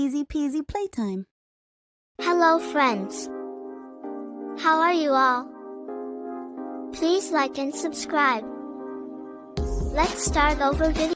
easy peasy playtime. Hello friends. How are you all? Please like and subscribe. Let's start over video.